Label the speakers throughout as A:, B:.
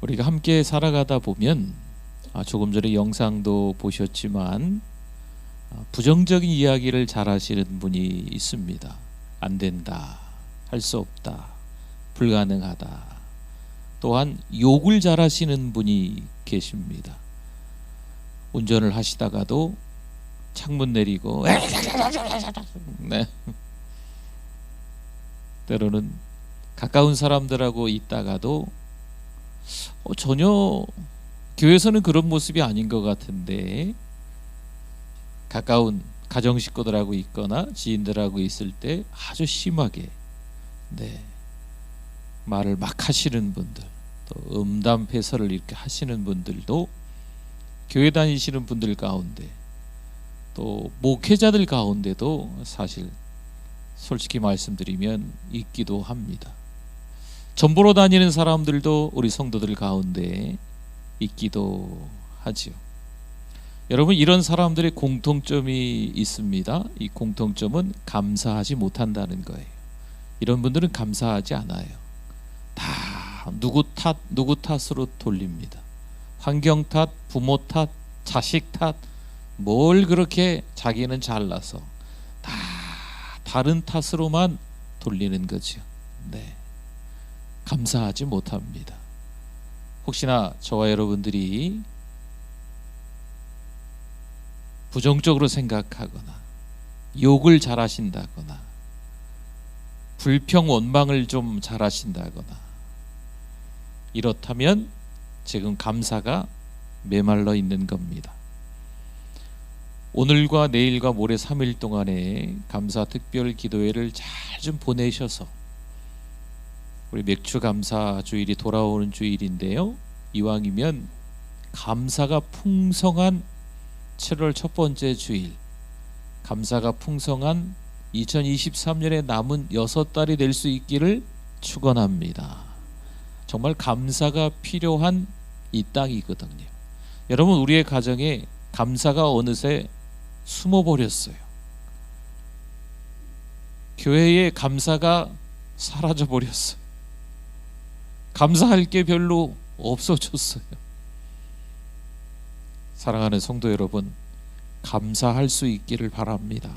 A: 우리가 함께 살아가다 보면 조금 전에 영상도 보셨지만 부정적인 이야기를 잘 하시는 분이 있습니다. 안 된다, 할 수 없다, 불가능하다. 또한 욕을 잘 하시는 분이 계십니다. 운전을 하시다가도 창문 내리고 네. 때로는 가까운 사람들하고 있다가도 전혀 교회에서는 그런 모습이 아닌 것 같은데 가까운 가정 식구들하고 있거나 지인들하고 있을 때 아주 심하게 말을 막 하시는 분들, 또 음담패설을 이렇게 하시는 분들도 교회 다니시는 분들 가운데 또 목회자들 가운데도 사실 솔직히 말씀드리면 있기도 합니다. 전보로 다니는 사람들도 우리 성도들 가운데 있기도 하지요. 여러분, 이런 사람들의 공통점이 있습니다. 이 공통점은 감사하지 못한다는 거예요. 이런 분들은 감사하지 않아요. 다 누구 탓으로 돌립니다. 환경 탓, 부모 탓, 자식 탓, 뭘 그렇게 자기는 잘나서 다 다른 탓으로만 돌리는 거죠. 감사하지 못합니다. 혹시나 저와 여러분들이 부정적으로 생각하거나 욕을 잘하신다거나 불평 원망을 좀 잘하신다거나 이렇다면 지금 감사가 메말라 있는 겁니다. 오늘과 내일과 모레 3일 동안에 감사 특별 기도회를 잘 좀 보내셔서 우리 맥주 감사 주일이 돌아오는 주일인데요, 이왕이면 감사가 풍성한 7월 첫 번째 주일, 감사가 풍성한 2023년에 남은 6달이 될 수 있기를 축원합니다. 정말 감사가 필요한 이 땅이거든요. 여러분, 우리의 가정에 감사가 어느새 숨어버렸어요. 교회에 감사가 사라져버렸어요. 감사할 게 별로 없어졌어요. 사랑하는 성도 여러분, 감사할 수 있기를 바랍니다.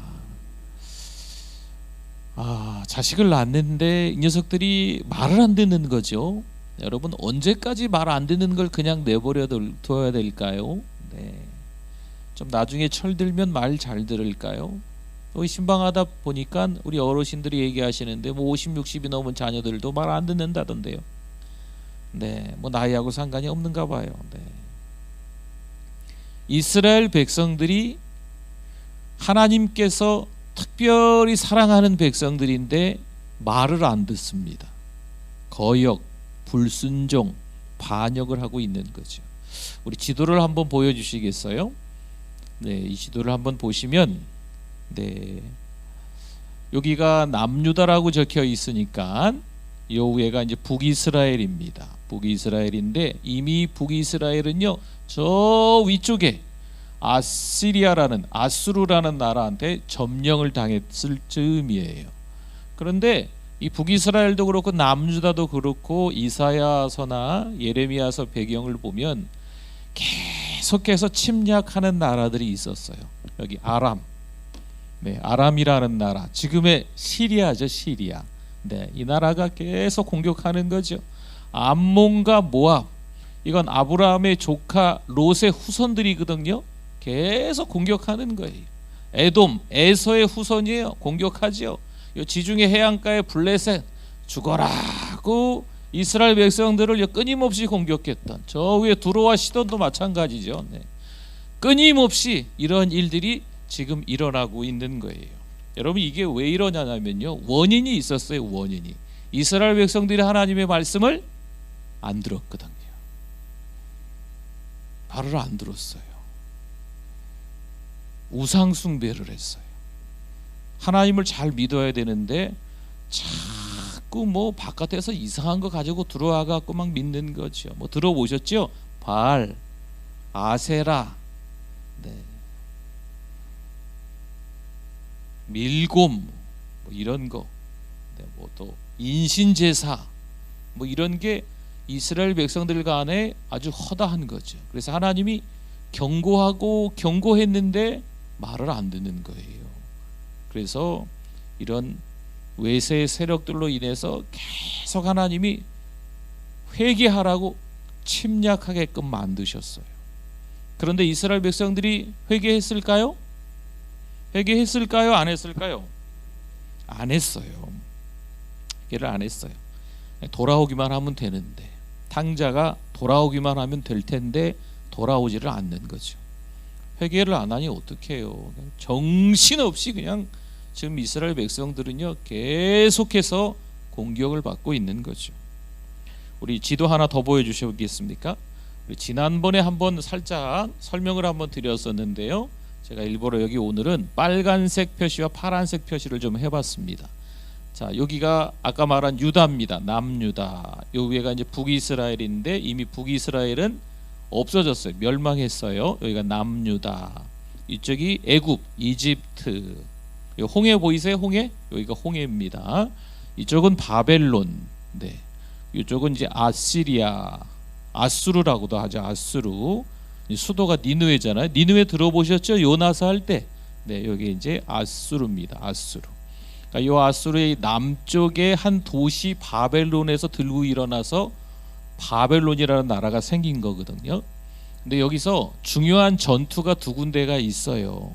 A: 자식을 낳는데 이 녀석들이 말을 안 듣는 거죠. 여러분, 언제까지 말 안 듣는 걸 그냥 내버려 둬야 될까요? 좀 나중에 철들면 말 잘 들을까요? 신방하다 보니까 우리 어르신들이 얘기하시는데 50, 60이 넘은 자녀들도 말 안 듣는다던데요. 나이하고 상관이 없는가 봐요. 이스라엘 백성들이 하나님께서 특별히 사랑하는 백성들인데 말을 안 듣습니다. 거역, 불순종, 반역을 하고 있는 거죠. 우리 지도를 한번 보여주시겠어요? 이 지도를 한번 보시면 여기가 남유다라고 적혀 있으니까 요 위에가 이제 북이스라엘입니다. 북이스라엘인데 이미 북이스라엘은요, 저 위쪽에 아수르라는 나라한테 점령을 당했을 즈음이에요. 그런데 이 북이스라엘도 그렇고 남유다도 그렇고 이사야서나 예레미야서 배경을 보면 계속해서 침략하는 나라들이 있었어요. 여기 아람이라는 나라, 지금의 시리아죠, 시리아. 이 나라가 계속 공격하는 거죠. 암몬과 모압, 이건 아브라함의 조카 롯의 후손들이거든요. 계속 공격하는 거예요. 에돔, 에서의 후손이에요. 공격하죠. 이 지중해 해안가의 블레셋, 죽어라고 이스라엘 백성들을 끊임없이 공격했던, 저 위에 두로와 시돈도 마찬가지죠. 끊임없이 이런 일들이 지금 일어나고 있는 거예요. 여러분, 이게 왜 이러냐면요, 원인이 있었어요. 원인이 이스라엘 백성들이 하나님의 말씀을 안 들었거든요. 말을 안 들었어요. 우상 숭배를 했어요. 하나님을 잘 믿어야 되는데 자꾸 바깥에서 이상한 거 가지고 들어와 갖고 막 믿는 거죠. 들어보셨죠? 바알, 아세라, 밀곰, 이런 거, 또 인신제사, 이런 게 이스라엘 백성들 간에 아주 허다한 거죠. 그래서 하나님이 경고하고 경고했는데 말을 안 듣는 거예요. 그래서 이런 외세 세력들로 인해서 계속 하나님이 회개하라고 침략하게끔 만드셨어요. 그런데 이스라엘 백성들이 회개했을까요? 회개했을까요? 안 했을까요? 안 했어요. 회개를 안 했어요. 돌아오기만 하면 되는데, 탕자가 돌아오기만 하면 될 텐데 돌아오지를 않는 거죠. 회개를 안 하니 어떡해요. 정신없이 그냥 지금 이스라엘 백성들은요 계속해서 공격을 받고 있는 거죠. 우리 지도 하나 더 보여주시겠습니까? 우리 지난번에 한번 살짝 설명을 한번 드렸었는데요, 제가 일부러 여기 오늘은 빨간색 표시와 파란색 표시를 좀 해봤습니다. 자, 여기가 아까 말한 유다입니다. 남유다. 요 위에가 이제 북이스라엘인데 이미 북이스라엘은 없어졌어요. 멸망했어요. 여기가 남유다. 이쪽이 애굽, 이집트. 홍해 보이세요? 홍해? 여기가 홍해입니다. 이쪽은 바벨론. 네. 이쪽은 이제 아시리아, 아수르라고도 하죠. 아수르. 수도가 니느웨잖아요. 니느웨 들어보셨죠? 요나서 할 때. 네, 여기 이제 아수르입니다. 아수르. 그러니까 이 아수르의 남쪽의 한 도시 바벨론에서 들고 일어나서 바벨론이라는 나라가 생긴 거거든요. 근데 여기서 중요한 전투가 두 군데가 있어요.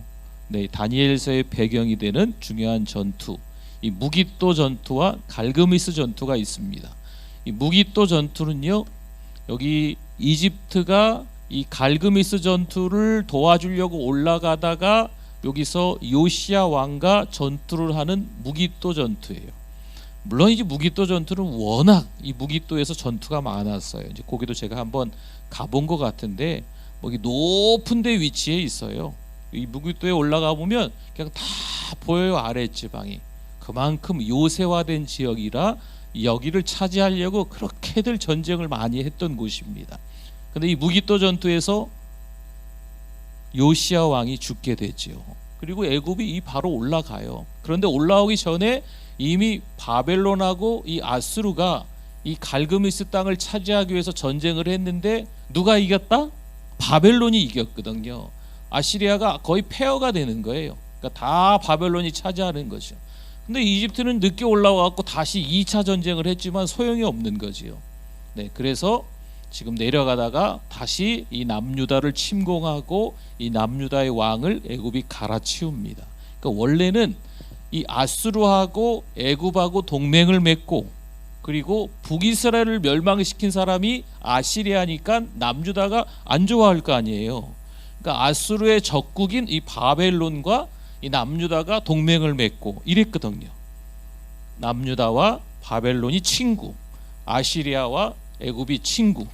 A: 네, 다니엘서의 배경이 되는 중요한 전투, 이 무기또 전투와 갈그미스 전투가 있습니다. 이 무기또 전투는요, 여기 이집트가 이 갈그미스 전투를 도와주려고 올라가다가 여기서 요시야 왕과 전투를 하는 무기또 전투예요. 물론 이제 무기또 전투는 워낙 이 무기또에서 전투가 많았어요. 이제 거기도 제가 한번 가본 것 같은데, 여기 높은 데 위치해 있어요. 이 무기또에 올라가 보면 그냥 다 보여요. 아랫지방이 그만큼 요새화된 지역이라 여기를 차지하려고 그렇게들 전쟁을 많이 했던 곳입니다. 근데 이 무기또 전투에서 요시야 왕이 죽게 되죠. 그리고 애굽이 바로 올라가요. 그런데 올라오기 전에 이미 바벨론하고 이 아수르가 이 갈그미스 땅을 차지하기 위해서 전쟁을 했는데 누가 이겼다? 바벨론이 이겼거든요. 아시리아가 거의 폐허가 되는 거예요. 그러니까 다 바벨론이 차지하는 거죠. 근데 이집트는 늦게 올라와갖고 다시 2차 전쟁을 했지만 소용이 없는 거지요. 네, 그래서 지금 내려가다가 다시 이 남유다를 침공하고 이 남유다의 왕을 애굽이 갈아치웁니다. 그러니까 원래는 이 아수르하고 애굽하고 동맹을 맺고, 그리고 북이스라엘을 멸망시킨 사람이 아시리아니까 남유다가 안 좋아할 거 아니에요. 그러니까 아수르의 적국인 이 바벨론과 이 남유다가 동맹을 맺고 이랬거든요. 남유다와 바벨론이 친구, 아시리아와 애굽이 친구.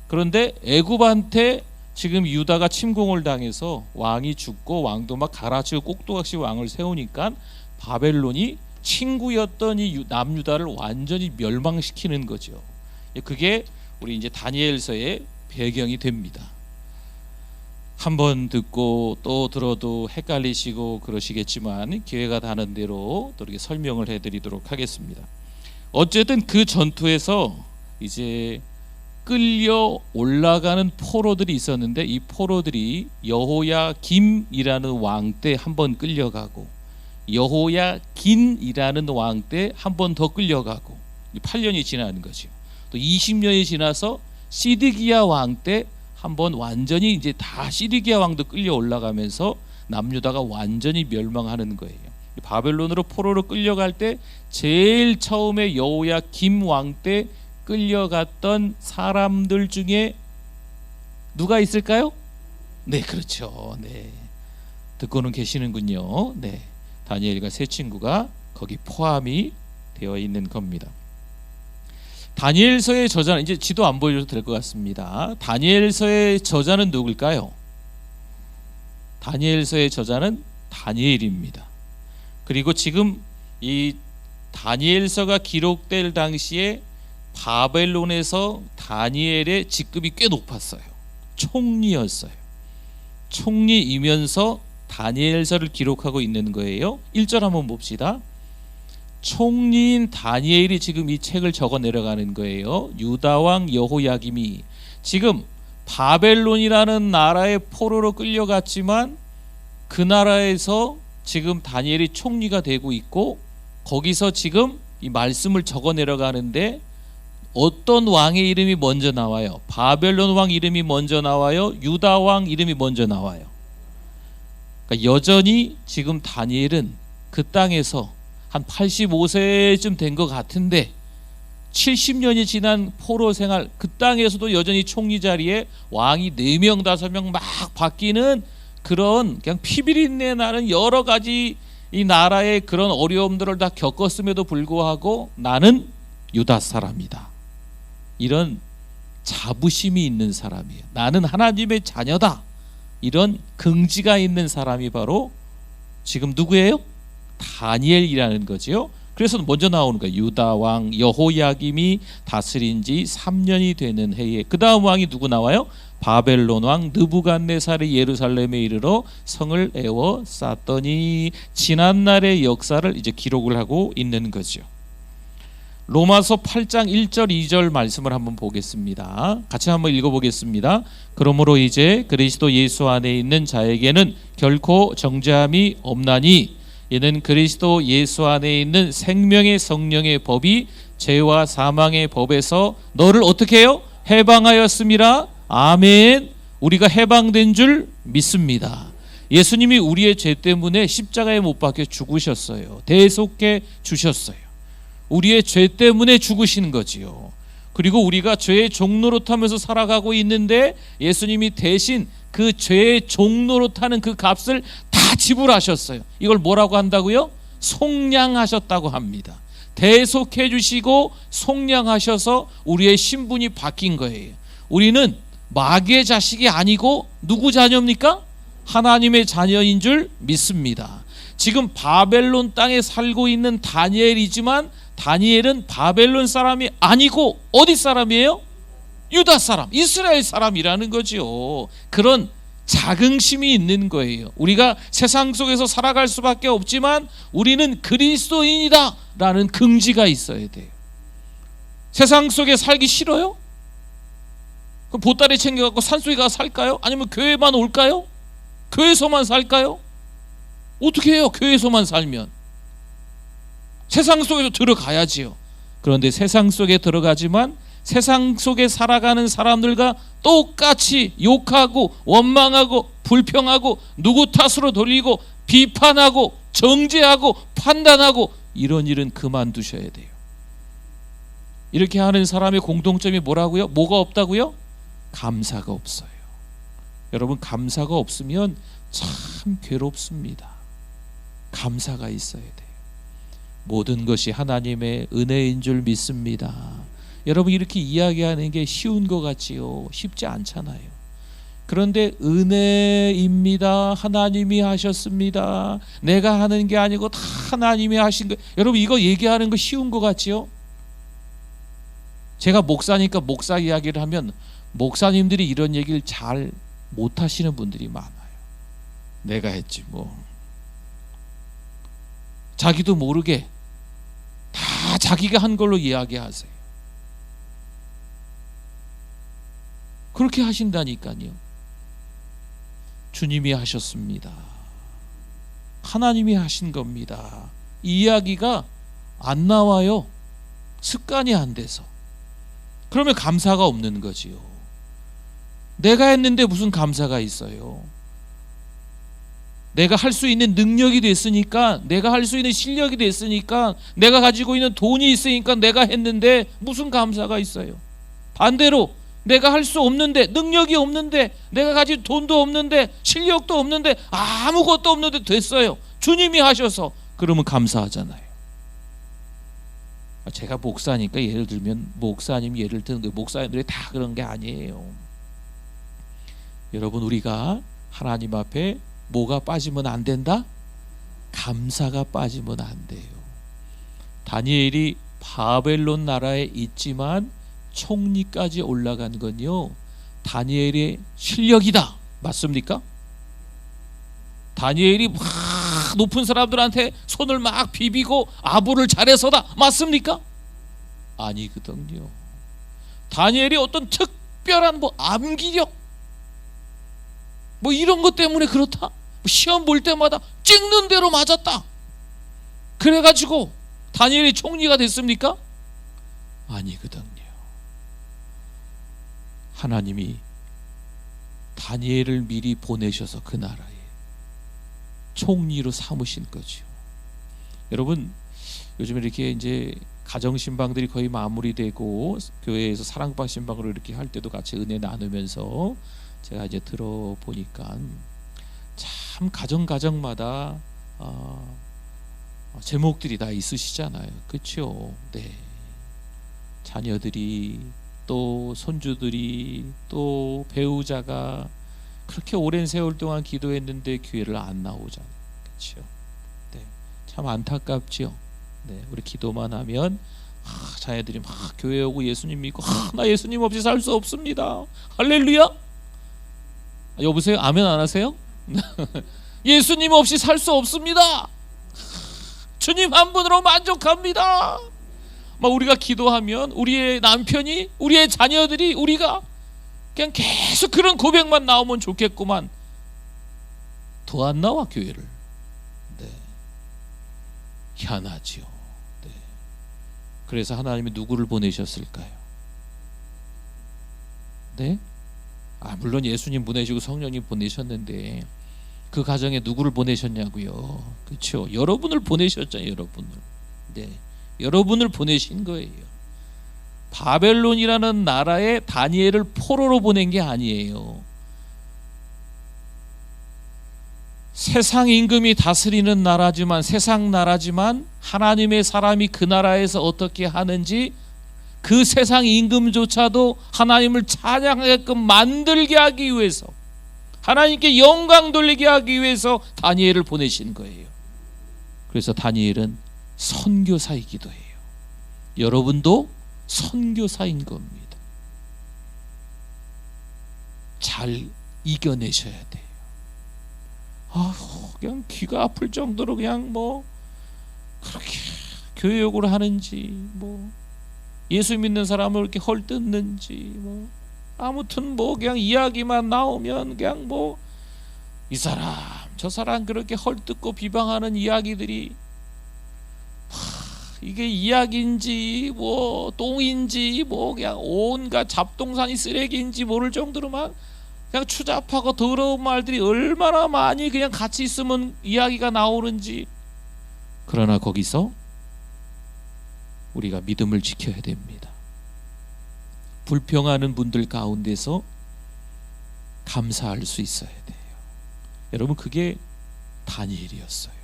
A: 그런데 애굽한테 지금 유다가 침공을 당해서 왕이 죽고 왕도 막 갈아치고 꼭두각시 왕을 세우니까 바벨론이 친구였던 이 남유다를 완전히 멸망시키는 거죠. 그게 우리 이제 다니엘서의 배경이 됩니다. 한번 듣고 또 들어도 헷갈리시고 그러시겠지만 기회가 닿는 대로 또 이렇게 설명을 해드리도록 하겠습니다. 어쨌든 그 전투에서 이제 끌려 올라가는 포로들이 있었는데, 이 포로들이 여호야김이라는 왕 때 한 번 끌려가고, 여호야긴이라는 왕 때 한 번 더 끌려가고, 8년이 지나는 거죠. 또 20년이 지나서 시드기야 왕 때 한 번 완전히 이제 다 시드기야 왕도 끌려 올라가면서 남유다가 완전히 멸망하는 거예요. 바벨론으로 포로로 끌려갈 때 제일 처음에 여호야김 왕 때 끌려갔던 사람들 중에 누가 있을까요? 네, 그렇죠. 네, 듣고는 계시는군요. 네, 다니엘과 세 친구가 거기 포함이 되어 있는 겁니다. 다니엘서의 저자는 이제 지도 안 보여줘도 될 것 같습니다. 다니엘서의 저자는 누굴까요? 다니엘서의 저자는 다니엘입니다. 그리고 지금 이 다니엘서가 기록될 당시에 바벨론에서 다니엘의 직급이 꽤 높았어요. 총리였어요. 총리이면서 다니엘서를 기록하고 있는 거예요. 1절 한번 봅시다. 총리인 다니엘이 지금 이 책을 적어 내려가는 거예요. 유다 왕 여호야김이 지금 바벨론이라는 나라의 포로로 끌려갔지만 그 나라에서 지금 다니엘이 총리가 되고 있고, 거기서 지금 이 말씀을 적어 내려가는데 어떤 왕의 이름이 먼저 나와요? 바벨론 왕 이름이 먼저 나와요? 유다 왕 이름이 먼저 나와요? 그러니까 여전히 지금 다니엘은 그 땅에서 한 85세쯤 된 것 같은데 70년이 지난 포로 생활, 그 땅에서도 여전히 총리 자리에 왕이 4명 5명 막 바뀌는 그런 그냥 피비린내 나는 여러 가지 이 나라의 그런 어려움들을 다 겪었음에도 불구하고 나는 유다 사람이다, 이런 자부심이 있는 사람이에요. 나는 하나님의 자녀다, 이런 긍지가 있는 사람이 바로 지금 누구예요? 다니엘이라는 거지요. 그래서 먼저 나오는 거예요. 유다 왕 여호야김이 다스린 지 3년이 되는 해에, 그 다음 왕이 누구 나와요? 바벨론 왕 느부갓네살이 예루살렘에 이르러 성을 에워 쌓더니, 지난날의 역사를 이제 기록을 하고 있는 거죠. 로마서 8장 1절 2절 말씀을 한번 보겠습니다. 같이 한번 읽어보겠습니다. 그러므로 이제 그리스도 예수 안에 있는 자에게는 결코 정죄함이 없나니, 이는 그리스도 예수 안에 있는 생명의 성령의 법이 죄와 사망의 법에서 너를 어떻게 해요? 해방하였음이라. 아멘. 우리가 해방된 줄 믿습니다. 예수님이 우리의 죄 때문에 십자가에 못 박혀 죽으셨어요. 대속해 주셨어요. 우리의 죄 때문에 죽으시는 거지요. 그리고 우리가 죄의 종노릇하면서 살아가고 있는데 예수님이 대신 그 죄의 종노릇하는 그 값을 다 지불하셨어요. 이걸 뭐라고 한다고요? 속량하셨다고 합니다. 대속해 주시고 속량하셔서 우리의 신분이 바뀐 거예요. 우리는 마귀의 자식이 아니고 누구 자녀입니까? 하나님의 자녀인 줄 믿습니다. 지금 바벨론 땅에 살고 있는 다니엘이지만 다니엘은 바벨론 사람이 아니고 어디 사람이에요? 유다 사람, 이스라엘 사람이라는 거죠. 그런 자긍심이 있는 거예요. 우리가 세상 속에서 살아갈 수밖에 없지만 우리는 그리스도인이다 라는 긍지가 있어야 돼요. 세상 속에 살기 싫어요? 그럼 보따리 챙겨갖고 산속에 가서 살까요? 아니면 교회만 올까요? 교회에서만 살까요? 어떻게 해요? 교회에서만 살면 세상 속에서 들어가야지요. 그런데 세상 속에 들어가지만 세상 속에 살아가는 사람들과 똑같이 욕하고 원망하고 불평하고 누구 탓으로 돌리고 비판하고 정죄하고 판단하고, 이런 일은 그만두셔야 돼요. 이렇게 하는 사람의 공통점이 뭐라고요? 뭐가 없다고요? 감사가 없어요. 여러분, 감사가 없으면 참 괴롭습니다. 감사가 있어야 돼요. 모든 것이 하나님의 은혜인 줄 믿습니다. 여러분, 이렇게 이야기하는 게 쉬운 것 같지요? 쉽지 않잖아요. 그런데 은혜입니다. 하나님이 하셨습니다. 내가 하는 게 아니고 다 하나님이 하신 거. 여러분, 이거 얘기하는 거 쉬운 것 같지요? 제가 목사니까 목사 이야기를 하면 목사님들이 이런 얘기를 잘 못하시는 분들이 많아요. 내가 했지 뭐. 자기도 모르게 다 자기가 한 걸로 이야기하세요. 그렇게 하신다니까요. 주님이 하셨습니다. 하나님이 하신 겁니다. 이 이야기가 안 나와요. 습관이 안 돼서. 그러면 감사가 없는 거지요. 내가 했는데 무슨 감사가 있어요? 내가 할 수 있는 능력이 됐으니까, 내가 할 수 있는 실력이 됐으니까, 내가 가지고 있는 돈이 있으니까 내가 했는데 무슨 감사가 있어요? 반대로 내가 할 수 없는데, 능력이 없는데, 내가 가진 돈도 없는데, 실력도 없는데, 아무것도 없는데 됐어요. 주님이 하셔서. 그러면 감사하잖아요. 제가 목사니까 예를 들면 목사님 예를 드는 거예요. 목사님들이 다 그런 게 아니에요. 여러분, 우리가 하나님 앞에 뭐가 빠지면 안 된다? 감사가 빠지면 안 돼요. 다니엘이 바벨론 나라에 있지만 총리까지 올라간 건요, 다니엘의 실력이다. 맞습니까? 다니엘이 높은 사람들한테 손을 막 비비고 아부를 잘해서다. 맞습니까? 아니거든요. 다니엘이 어떤 특별한 암기력 이런 것 때문에 그렇다. 시험 볼 때마다 찍는 대로 맞았다. 그래가지고 다니엘이 총리가 됐습니까? 아니거든요. 하나님이 다니엘을 미리 보내셔서 그 나라에 총리로 삼으신 거죠. 여러분, 요즘 이렇게 이제 가정 신방들이 거의 마무리되고 교회에서 사랑방 신방으로 이렇게 할 때도 같이 은혜 나누면서 제가 이제 들어보니까 참 가정마다 제목들이 다 있으시잖아요. 그렇죠? 네. 자녀들이 또 손주들이 또 배우자가 그렇게 오랜 세월 동안 기도했는데 교회를 안 나오잖아요. 그렇죠? 네. 참 안타깝죠. 네. 우리 기도만 하면 자녀들이 막 교회 오고 예수님 믿고 나 예수님 없이 살 수 없습니다. 할렐루야. 여보세요? 아멘 안 하세요? 예수님 없이 살 수 없습니다. 주님 한 분으로 만족합니다. 막 우리가 기도하면 우리의 남편이, 우리의 자녀들이, 우리가 그냥 계속 그런 고백만 나오면 좋겠구만. 더 안 나와 교회를. 네. 희한하지요. 네. 그래서 하나님이 누구를 보내셨을까요? 네? 물론 예수님 보내시고 성령님 보내셨는데 그 가정에 누구를 보내셨냐고요? 그렇죠? 여러분을 보내셨잖아요. 여러분을. 네. 여러분을 보내신 거예요. 바벨론이라는 나라에 다니엘을 포로로 보낸 게 아니에요. 세상 임금이 다스리는 나라지만, 세상 나라지만 하나님의 사람이 그 나라에서 어떻게 하는지 그 세상 임금조차도 하나님을 찬양하게끔 만들게 하기 위해서, 하나님께 영광 돌리게 하기 위해서 다니엘을 보내신 거예요. 그래서 다니엘은 선교사이기도 해요. 여러분도 선교사인 겁니다. 잘 이겨내셔야 돼요. 그냥 귀가 아플 정도로 그냥 그렇게 교회 욕을 하는지, 예수 믿는 사람을 이렇게 헐뜯는지, 아무튼 그냥 이야기만 나오면 그냥 이 사람 저 사람 그렇게 헐뜯고 비방하는 이야기들이 이게 이야기인지 똥인지 그냥 온갖 잡동사니 쓰레기인지 모를 정도로 막 그냥 추잡하고 더러운 말들이 얼마나 많이 그냥 같이 있으면 이야기가 나오는지. 그러나 거기서 우리가 믿음을 지켜야 됩니다. 불평하는 분들 가운데서 감사할 수 있어야 돼요. 여러분, 그게 다니엘이었어요.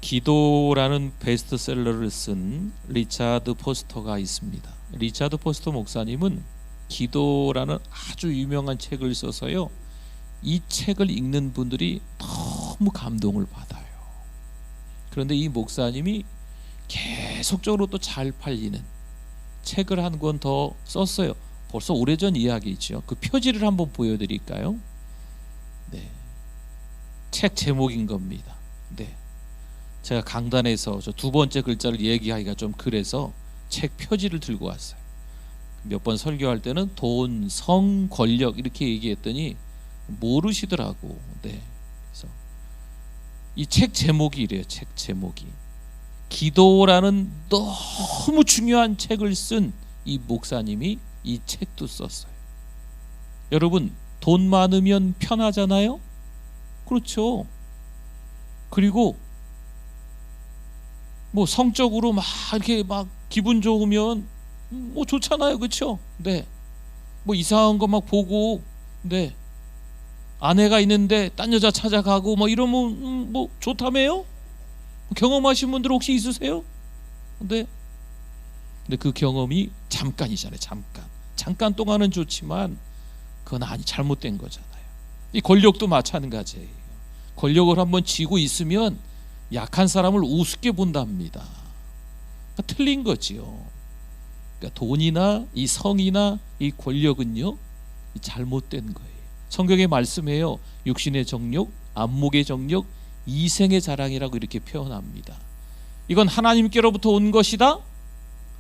A: 기도라는 베스트셀러를 쓴 리차드 포스터가 있습니다. 리차드 포스터 목사님은 기도라는 아주 유명한 책을 써서요, 이 책을 읽는 분들이 너무 감동을 받아요. 그런데 이 목사님이 계속적으로 또 잘 팔리는 책을 한 권 더 썼어요. 벌써 오래전 이야기죠. 그 표지를 한번 보여드릴까요? 네, 책 제목인 겁니다. 네, 제가 강단에서 저 두 번째 글자를 얘기하기가 좀 그래서 책 표지를 들고 왔어요. 몇 번 설교할 때는 돈, 성, 권력 이렇게 얘기했더니 모르시더라고. 네, 그래서 이 책 제목이 이래요. 책 제목이 기도라는 너무 중요한 책을 쓴 이 목사님이 이 책도 썼어요. 여러분, 돈 많으면 편하잖아요. 그렇죠. 그리고 성적으로 이렇게 기분 좋으면 좋잖아요. 그렇죠? 네. 이상한 거 보고, 네, 아내가 있는데 딴 여자 찾아가고 이러면 좋다며요? 경험하신 분들 혹시 있으세요? 네. 근데 그 경험이 잠깐이잖아요. 잠깐 동안은 좋지만 그건 잘못된 거잖아요. 이 권력도 마찬가지예요. 권력을 한번 쥐고 있으면 약한 사람을 우습게 본답니다. 틀린 거지요. 그러니까 돈이나 이 성이나 이 권력은요, 잘못된 거예요. 성경에 말씀해요. 육신의 정욕, 안목의 정욕, 이생의 자랑이라고 이렇게 표현합니다. 이건 하나님께로부터 온 것이다?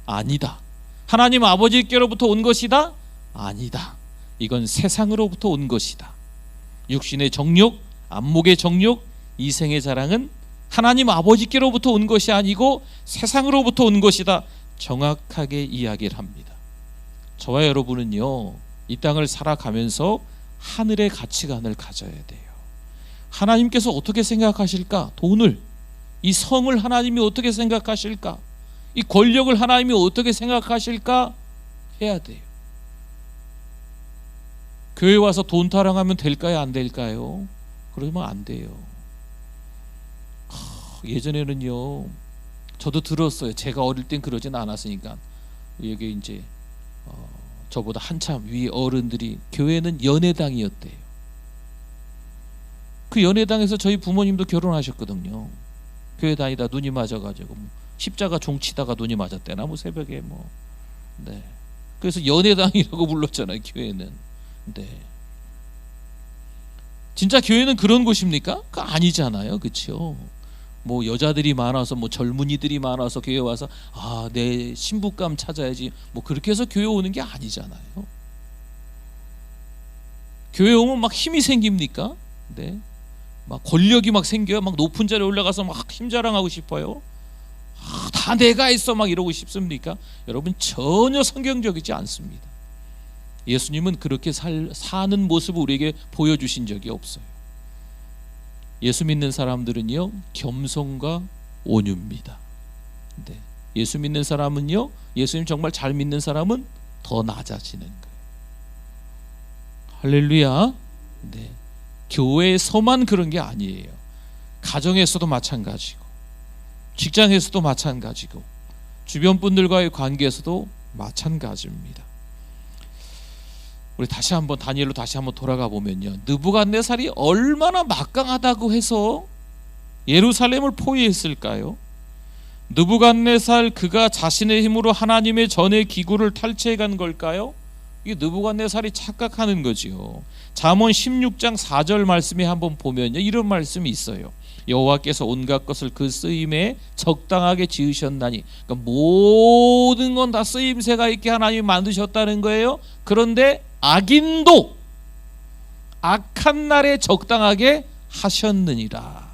A: 아니다. 하나님 아버지께로부터 온 것이다? 아니다. 이건 세상으로부터 온 것이다. 육신의 정욕, 안목의 정욕, 이생의 자랑은 하나님 아버지께로부터 온 것이 아니고 세상으로부터 온 것이다. 정확하게 이야기를 합니다. 저와 여러분은요, 이 땅을 살아가면서 하늘의 가치관을 가져야 돼요. 하나님께서 어떻게 생각하실까? 돈을, 이 성을 하나님이 어떻게 생각하실까? 이 권력을 하나님이 어떻게 생각하실까? 해야 돼요. 교회 와서 돈 타령하면 될까요? 안 될까요? 그러면 안 돼요. 예전에는요, 저도 들었어요. 제가 어릴 땐 그러진 않았으니까. 여기 이제 저보다 한참 위 어른들이 교회는 연회당이었대요. 그 연회당에서 저희 부모님도 결혼하셨거든요. 교회 다니다 눈이 맞아가지고 십자가 종치다가 눈이 맞았대나 새벽에 네. 그래서 연회당이라고 불렀잖아요. 교회는. 네. 진짜 교회는 그런 곳입니까? 그거 아니잖아요. 그렇죠? 여자들이 많아서 젊은이들이 많아서 교회 와서 내 신부감 찾아야지 그렇게 해서 교회 오는 게 아니잖아요. 교회 오면 막 힘이 생깁니까? 네. 막 권력이 막 생겨요. 막 높은 자리에 올라가서 막 힘 자랑하고 싶어요. 다 내가 했어 막 이러고 싶습니까? 여러분, 전혀 성경적이지 않습니다. 예수님은 그렇게 사는 모습을 우리에게 보여주신 적이 없어요. 예수 믿는 사람들은요, 겸손과 온유입니다. 네. 예수 믿는 사람은요, 예수님 정말 잘 믿는 사람은 더 낮아지는 거예요. 할렐루야. 네. 교회에서만 그런 게 아니에요. 가정에서도 마찬가지고, 직장에서도 마찬가지고, 주변 분들과의 관계에서도 마찬가지입니다. 우리 다시 한번 다니엘로 다시 한번 돌아가 보면요, 느부갓네살이 얼마나 막강하다고 해서 예루살렘을 포위했을까요? 느부갓네살 그가 자신의 힘으로 하나님의 전의 기구를 탈취해 간 걸까요? 이게 느부갓네살이 착각하는 거지요. 잠언 16장 4절 말씀에 한번 보면요, 이런 말씀이 있어요. 여호와께서 온갖 것을 그 쓰임에 적당하게 지으셨나니, 그러니까 모든 건 다 쓰임새가 있게 하나님이 만드셨다는 거예요. 그런데 악인도 악한 날에 적당하게 하셨느니라.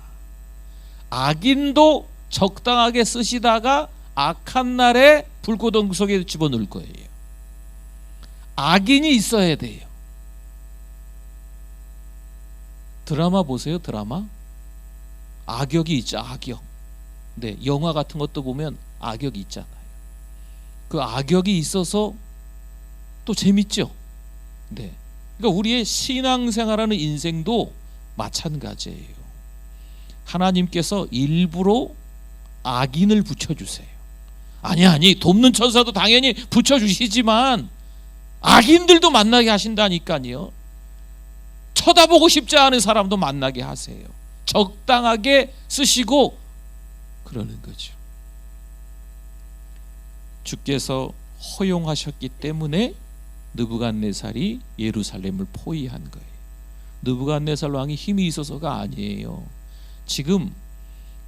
A: 악인도 적당하게 쓰시다가 악한 날에 불구덩 속에 집어넣을 거예요. 악인이 있어야 돼요. 드라마 보세요. 드라마 악역이 있죠. 악역. 네, 영화 같은 것도 보면 악역이 있잖아요. 그 악역이 있어서 또 재밌죠. 네, 그러니까 우리의 신앙생활하는 인생도 마찬가지예요. 하나님께서 일부러 악인을 붙여주세요. 아니 돕는 천사도 당연히 붙여주시지만 악인들도 만나게 하신다니까요. 쳐다보고 싶지 않은 사람도 만나게 하세요. 적당하게 쓰시고 그러는 거죠. 주께서 허용하셨기 때문에 느부갓네살이 예루살렘을 포위한 거예요. 느부갓네살 왕이 힘이 있어서가 아니에요. 지금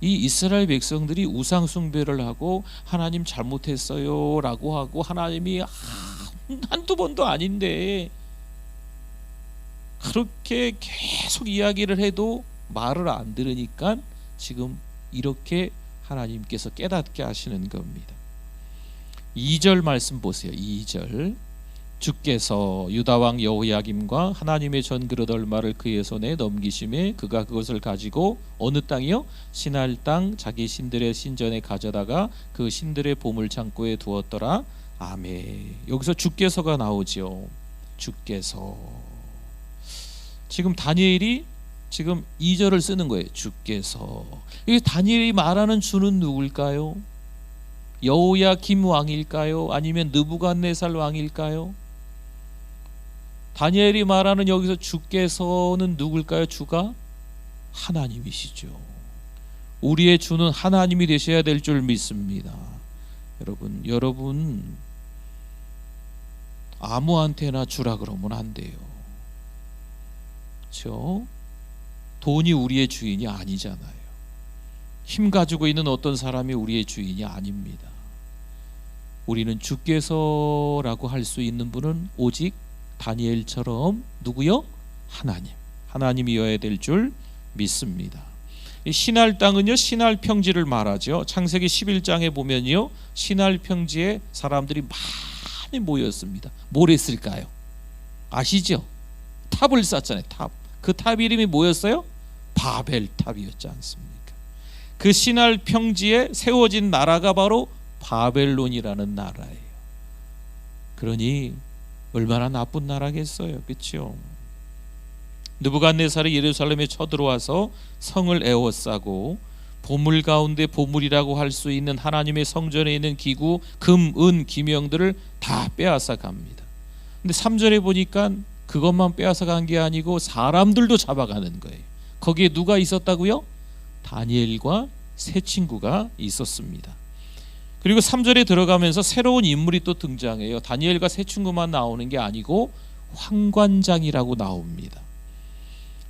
A: 이 이스라엘 백성들이 우상 숭배를 하고 하나님 잘못했어요 라고 하고, 하나님이 한두 번도 아닌데 그렇게 계속 이야기를 해도 말을 안 들으니까 지금 이렇게 하나님께서 깨닫게 하시는 겁니다. 2절 말씀 보세요. 2절, 주께서 유다왕 여호야김과 하나님의 전그릇 얼마를 그의 손에 넘기심에 그가 그것을 가지고 어느 땅이요? 신할 땅 자기 신들의 신전에 가져다가 그 신들의 보물 창고에 두었더라. 아멘. 여기서 주께서가 나오죠. 주께서. 지금 다니엘이 지금 2절을 쓰는 거예요. 주께서. 이 다니엘이 말하는 주는 누굴까요? 여호야김 왕일까요? 아니면 느부갓네살 왕일까요? 다니엘이 말하는 여기서 주께서는 누굴까요? 주가 하나님이시죠. 우리의 주는 하나님이 되셔야 될 줄 믿습니다. 여러분 아무한테나 주라 그러면 안 돼요. 그렇죠? 돈이 우리의 주인이 아니잖아요. 힘 가지고 있는 어떤 사람이 우리의 주인이 아닙니다. 우리는 주께서라고 할 수 있는 분은 오직 다니엘처럼 누구요? 하나님이어야 될 줄 믿습니다. 이 신할 땅은요, 신할 평지를 말하죠. 창세기 11장에 보면요, 신할 평지에 사람들이 많이 모였습니다. 뭘 했을까요? 아시죠? 탑을 쌓잖아요. 탑. 그 탑 이름이 뭐였어요? 바벨탑이었지 않습니까? 그 신할 평지에 세워진 나라가 바로 바벨론이라는 나라예요. 그러니 얼마나 나쁜 나라겠어요, 그렇죠? 느부갓네살이 예루살렘에 쳐들어와서 성을 에워싸고 보물 가운데 보물이라고 할 수 있는 하나님의 성전에 있는 기구, 금, 은, 기명들을 다 빼앗아 갑니다. 근데 3절에 보니까 그것만 빼앗아 간 게 아니고 사람들도 잡아가는 거예요. 거기에 누가 있었다고요? 다니엘과 세 친구가 있었습니다. 그리고 3절에 들어가면서 새로운 인물이 또 등장해요. 다니엘과 세 친구만 나오는 게 아니고 환관장이라고 나옵니다.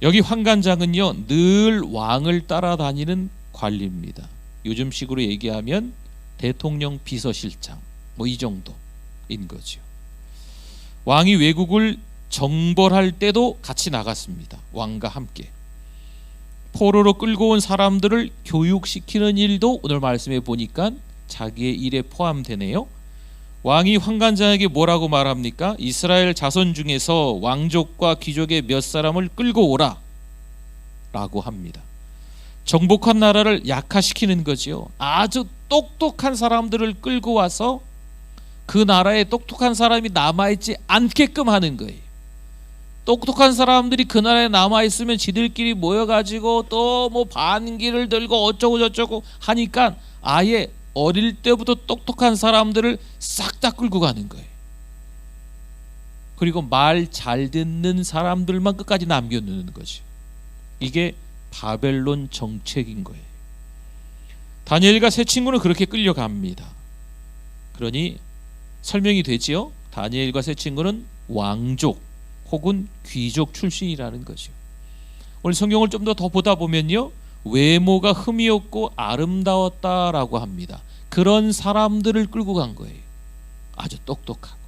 A: 여기 환관장은요, 늘 왕을 따라다니는 관리입니다. 요즘식으로 얘기하면 대통령 비서실장 뭐 이 정도인 거죠. 왕이 외국을 정벌할 때도 같이 나갔습니다. 왕과 함께. 포로로 끌고 온 사람들을 교육시키는 일도 오늘 말씀에 보니까 자기의 일에 포함되네요. 왕이 환관장에게 뭐라고 말합니까? 이스라엘 자손 중에서 왕족과 귀족의 몇 사람을 끌고 오라 라고 합니다. 정복한 나라를 약화시키는 거죠. 아주 똑똑한 사람들을 끌고 와서 그 나라에 똑똑한 사람이 남아있지 않게끔 하는 거예요. 똑똑한 사람들이 그 나라에 남아있으면 지들끼리 모여가지고 또 뭐 반기를 들고 어쩌고 저쩌고 하니까 아예 어릴 때부터 똑똑한 사람들을 싹 다 끌고 가는 거예요. 그리고 말 잘 듣는 사람들만 끝까지 남겨두는 거죠. 이게 바벨론 정책인 거예요. 다니엘과 세 친구는 그렇게 끌려갑니다. 그러니 설명이 되지요. 다니엘과 세 친구는 왕족 혹은 귀족 출신이라는 거죠. 오늘 성경을 좀 더 보다 보면요, 외모가 흠이 없고 아름다웠다라고 합니다. 그런 사람들을 끌고 간 거예요. 아주 똑똑하고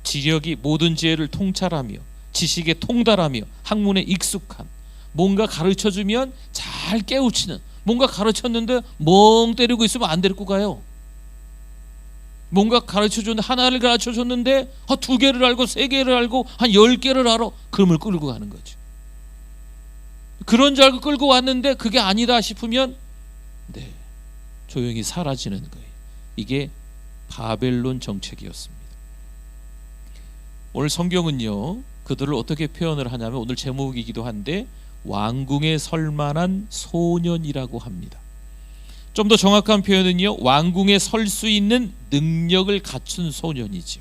A: 지력이 모든 지혜를 통찰하며 지식에 통달하며 학문에 익숙한, 뭔가 가르쳐주면 잘 깨우치는, 뭔가 가르쳤는데 멍 때리고 있으면 안 데리고 가요. 뭔가 가르쳐줬는데, 하나를 가르쳐줬는데 2개를 알고 3개를 알고 한 10개를 알아. 그럼을 끌고 가는 거죠. 그런 줄 알고 끌고 왔는데 그게 아니다 싶으면 조용히 사라지는 거예요. 이게 바벨론 정책이었습니다. 오늘 성경은요, 그들을 어떻게 표현을 하냐면 오늘 제목이기도 한데 왕궁에 설 만한 소년이라고 합니다. 좀 더 정확한 표현은요, 왕궁에 설 수 있는 능력을 갖춘 소년이죠.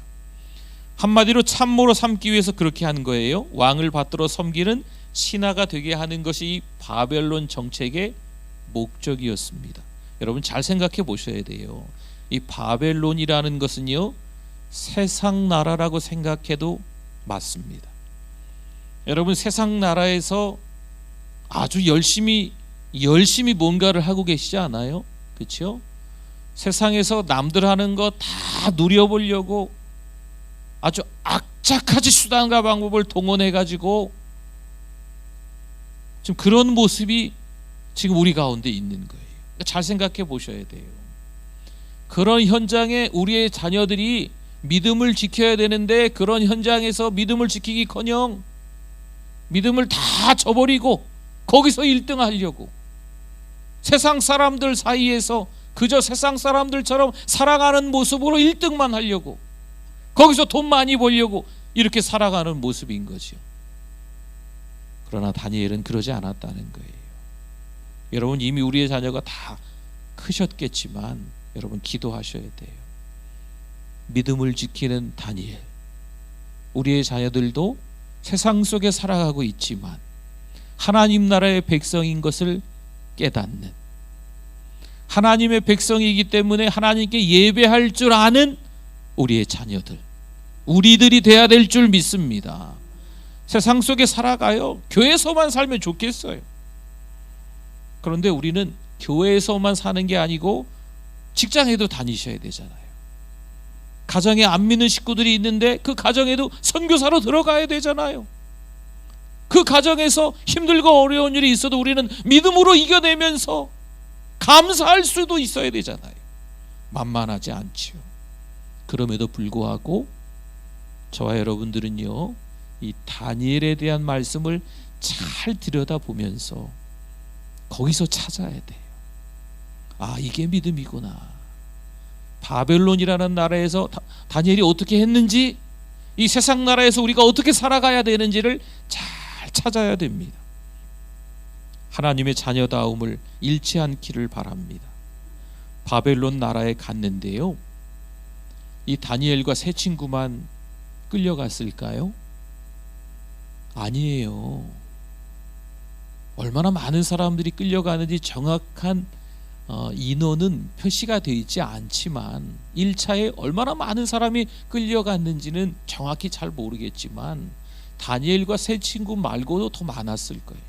A: 한마디로 참모로 삼기 위해서 그렇게 한 거예요. 왕을 받들어 섬기는 신하가 되게 하는 것이 이 바벨론 정책의 목적이었습니다. 여러분 잘 생각해 보셔야 돼요. 이 바벨론이라는 것은요, 세상 나라라고 생각해도 맞습니다. 여러분 세상 나라에서 아주 열심히 뭔가를 하고 계시지 않아요? 그렇죠? 세상에서 남들 하는 거 다 누려보려고 아주 악착같이 수단과 방법을 동원해 가지고 지금 그런 모습이 지금 우리 가운데 있는 거예요. 잘 생각해 보셔야 돼요. 그런 현장에 우리의 자녀들이 믿음을 지켜야 되는데 그런 현장에서 믿음을 지키기커녕 믿음을 다 저버리고 거기서 1등 하려고, 세상 사람들 사이에서 그저 세상 사람들처럼 살아가는 모습으로 1등만 하려고, 거기서 돈 많이 벌려고 이렇게 살아가는 모습인 거죠. 그러나 다니엘은 그러지 않았다는 거예요. 여러분 이미 우리의 자녀가 다 크셨겠지만 여러분 기도하셔야 돼요. 믿음을 지키는 다니엘, 우리의 자녀들도 세상 속에 살아가고 있지만 하나님 나라의 백성인 것을 깨닫는, 하나님의 백성이기 때문에 하나님께 예배할 줄 아는 우리의 자녀들, 우리들이 돼야 될 줄 믿습니다. 세상 속에 살아가요. 교회에서만 살면 좋겠어요. 그런데 우리는 교회에서만 사는 게 아니고 직장에도 다니셔야 되잖아요. 가정에 안 믿는 식구들이 있는데 그 가정에도 선교사로 들어가야 되잖아요. 그 가정에서 힘들고 어려운 일이 있어도 우리는 믿음으로 이겨내면서 감사할 수도 있어야 되잖아요. 만만하지 않지요. 그럼에도 불구하고 저와 여러분들은요, 이 다니엘에 대한 말씀을 잘 들여다보면서 거기서 찾아야 돼요. 아, 이게 믿음이구나. 바벨론이라는 나라에서 다니엘이 어떻게 했는지, 이 세상 나라에서 우리가 어떻게 살아가야 되는지를 잘 찾아야 됩니다. 하나님의 자녀다움을 잃지 않기를 바랍니다. 바벨론 나라에 갔는데요, 이 다니엘과 세 친구만 끌려갔을까요? 아니에요. 얼마나 많은 사람들이 끌려가는지 정확한 인원은 표시가 되어 있지 않지만 1차에 얼마나 많은 사람이 끌려갔는지는 정확히 잘 모르겠지만 다니엘과 세 친구 말고도 더 많았을 거예요.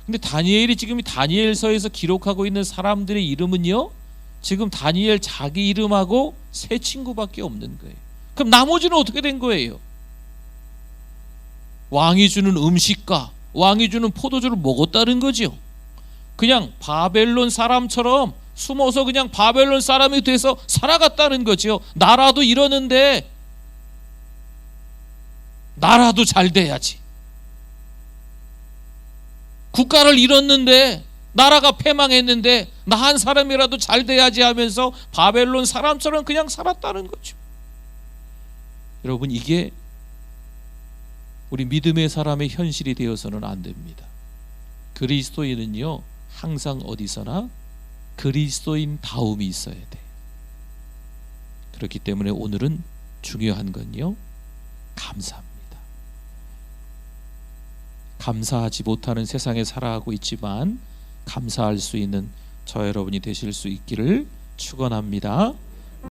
A: 근데 다니엘이 지금 다니엘서에서 기록하고 있는 사람들의 이름은요, 지금 다니엘 자기 이름하고 세 친구밖에 없는 거예요. 그럼 나머지는 어떻게 된 거예요? 왕이 주는 음식과 왕이 주는 포도주를 먹었다는 거죠. 그냥 바벨론 사람처럼 숨어서 그냥 바벨론 사람이 돼서 살아갔다는 거죠. 나라도 이러는데 나라도 잘 돼야지. 국가를 잃었는데, 나라가 패망했는데 나 한 사람이라도 잘 돼야지 하면서 바벨론 사람처럼 그냥 살았다는 거죠. 여러분, 이게 우리 믿음의 사람의 현실이 되어서는 안 됩니다. 그리스도인은요, 항상 어디서나 그리스도인 다움이 있어야 돼요. 그렇기 때문에 오늘은 중요한 건요, 감사합니다. 감사하지 못하는 세상에 살아가고 있지만 감사할 수 있는 저 여러분이 되실 수 있기를 축원합니다.